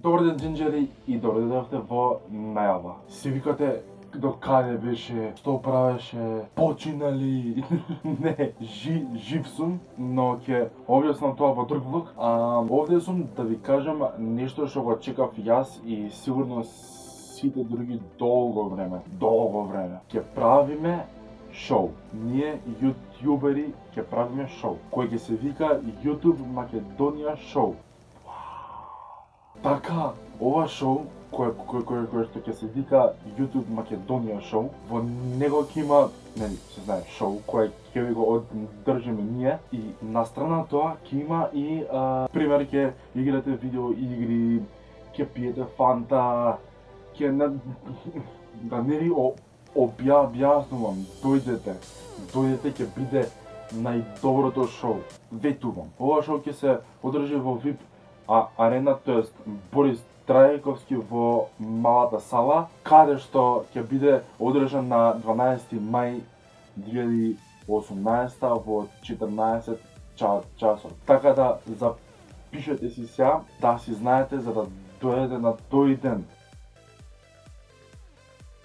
Добар ден, джинджери, и добре дојдовте во најава. Си викате до каде беше, што правеше, почина ли? Не, жив сум, но ќе објаснам тоа во друг влог. Овде сум да ви кажам нешто што го чекав јас и сигурно сите други долго време. Ќе правиме шоу. Ние јутјубери ќе правиме шоу, кој ќе се вика YouTube Македонија шоу. Така, ова шоу, кој што ќе се вика YouTube Македонија шоу, во него ќе има, нели, се знае, шоу, кој ќе ви го одржиме ние, и на страна тоа ќе има и, пример, ќе играте видео игри, ќе пиете фанта, ќе да не ви објаснувам, дојдете, ќе биде најдоброто шоу, ветувам. Ова шоу ќе се одржи во VIP арена, тоест Борис Трајковски во малата сала, каде што ќе биде одржан на 12 мај 2018 во 14 часот. Така да запишете си сега, да си знаете за да дојдете на тој ден.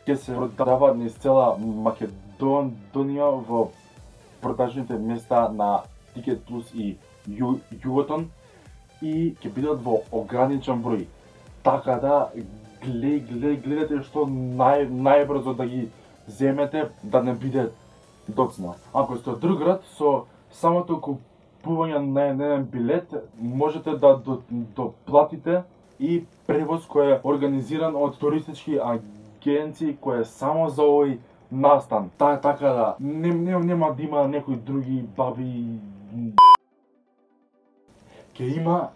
Ќе се продава низ цела Македонија во продажните места на Тикет Плюс и Југотон, и ќе бидат во ограничен број. Така да гледате што најбрзо да ги земете, да не биде доцна. Ако сте од друг град, со самото купување на еден билет можете да доплатите и превоз кој е организиран од туристички агенции кој е само за овој настан. Така да нема да има некои други баби. Ќе има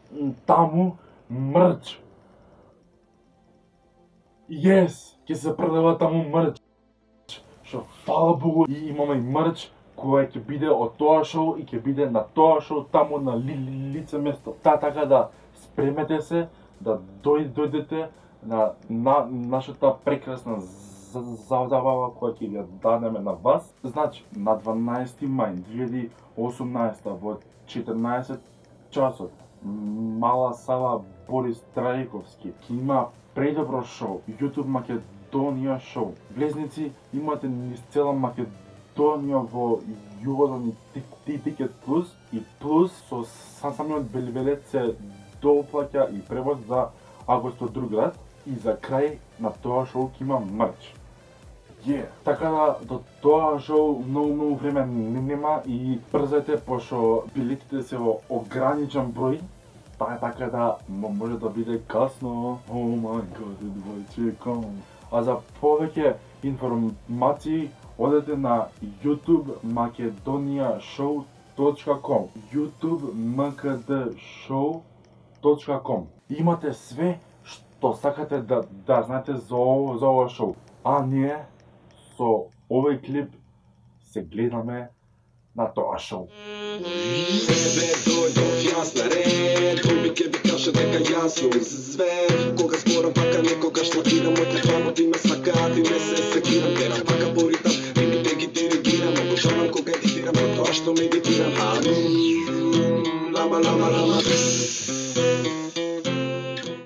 таму мрч. Ќе се продава таму мрч. Шо, фала Богу, и имаме и мрч кој ќе биде од тоа шоу и ќе биде на тоа шоу таму на лице место. Така да спремете се да дојдете на нашата прекрасна забава која ќе ја дадеме на вас. Значи, на 12 мај 2018 во 14 часот, мала сала Борис Трајковски ќе има предобро шоу, YouTube Македонија шоу. Влезници имате низ цела Македонија во Југотон и Тикет Плюс, и плюс со самиот билет се доплаќа и превоз за ако сте од друг град, и за крај на тоа шоу ќе има мрч. Така да до тоа шоу многу време нема и брзете, пошто билетите се во ограничен број. Така да може да биде касно. Oh my god, едва чекам. А за повеќе информации одете на youtubemakedoniashow.com youtubemkdshow.com. Имате све што сакате да знаете за ова шоу. А ние со овој клип се гледаме на тоа шоу. Ке ви каже дека јас сум звер. Кога зборам пака некогаш лакирам моите работи ме свакаат и ме се секирам. Терам пака по ритам, римите ги диригирам. Многу жалам кога едитирам тоа што медитирам. Лама